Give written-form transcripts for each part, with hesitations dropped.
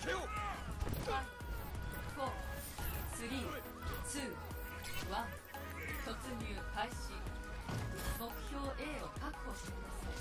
けよう。5、4、3、2、1突入開始。目標 A を確保してください。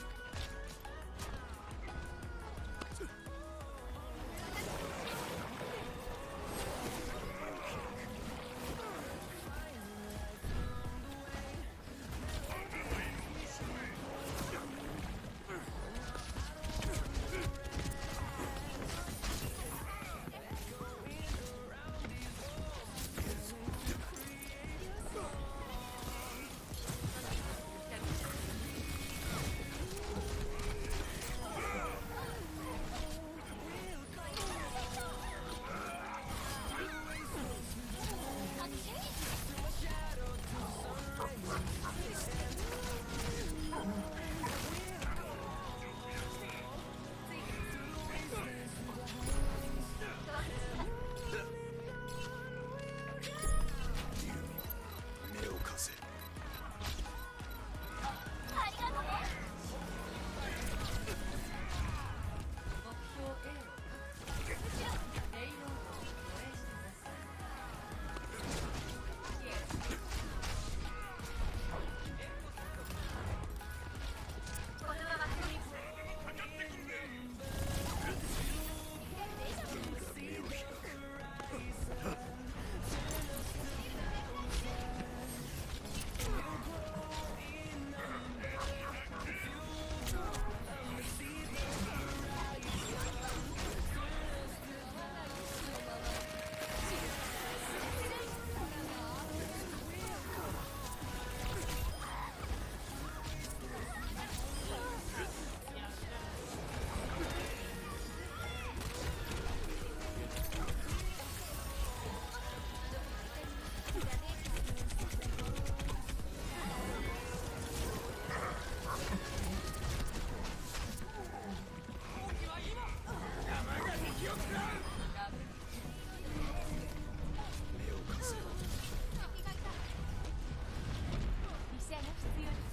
目を貸せ。ありがとね。目標 A を確保。レイロードを護衛してください。このまま目を開く。目を貸せ。医者が必要です。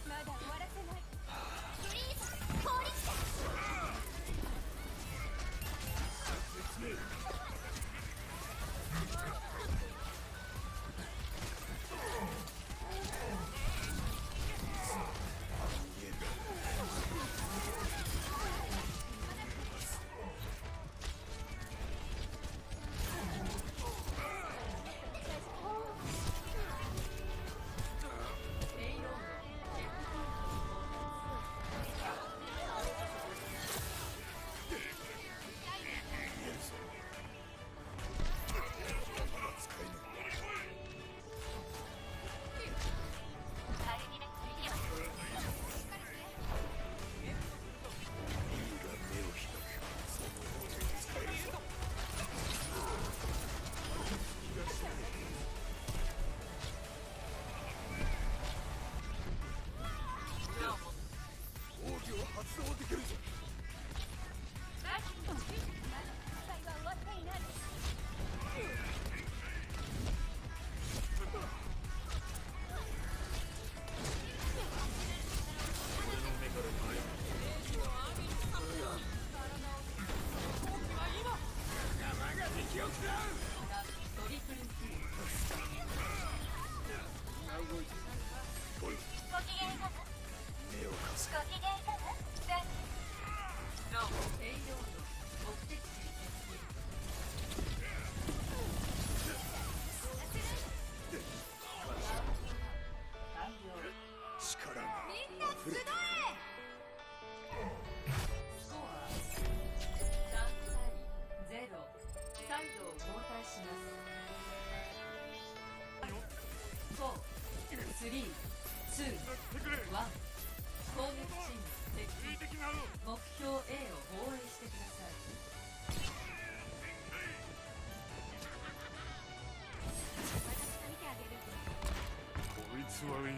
まだ終わらせない。フリーズ降臨だ。レイロード、ジェットコー使えぬ。あれにね、行きます。竜が目を開く。使えるぞ。奥義を発動できるぞ。戦いは終わっていない。トリプルキル。おい、ご機嫌いかが？目を貸せ。ご機嫌いかが？レイロード、目的地に接近。完了。力がみんな集え！スコア3対0。サイドを交代します。4、3、2、1。攻撃チーム接近。目標 A を防衛してください。私が見てあげる。こいつはいい。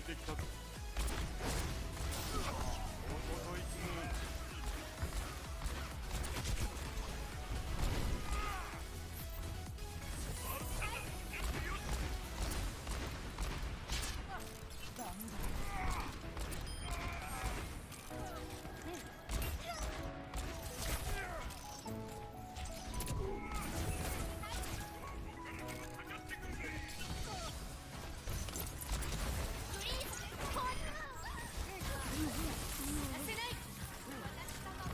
えてきたぞ。おとといつむ。フリーズコールさせない私が守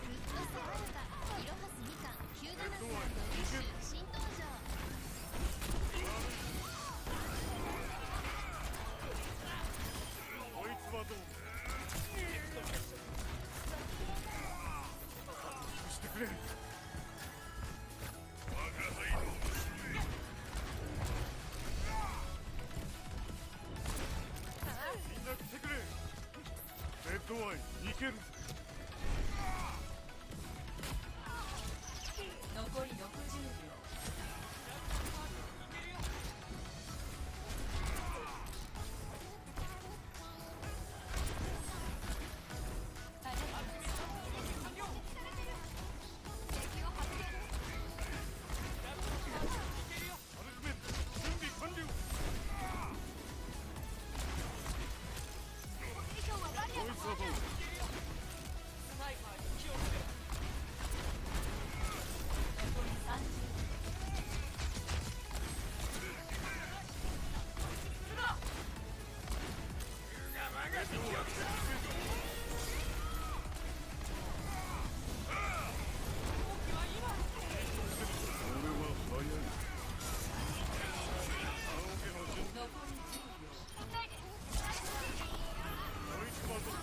るロスアルタイロハスみかん97歳ドリッシュ新登場こいつはどうしてくれ。みんな来てくれ。レッドアイいけるぞ。残り60秒。敵を発見アルティメット準備完了。以上はバリアのこいつはどうだ。残り30秒。俺は早い。青毛の準備。残り10秒。こいつはどう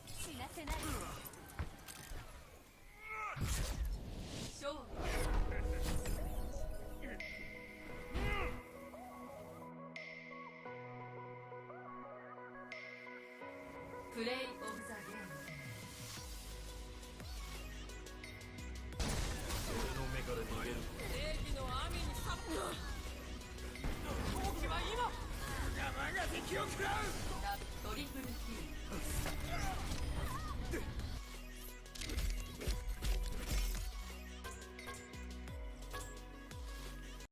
死なせない勝利。プレイオブザゲーム。俺の目から逃げる。正義の網にサップ。好機は今。我慢が敵を食らう。トリプルキル。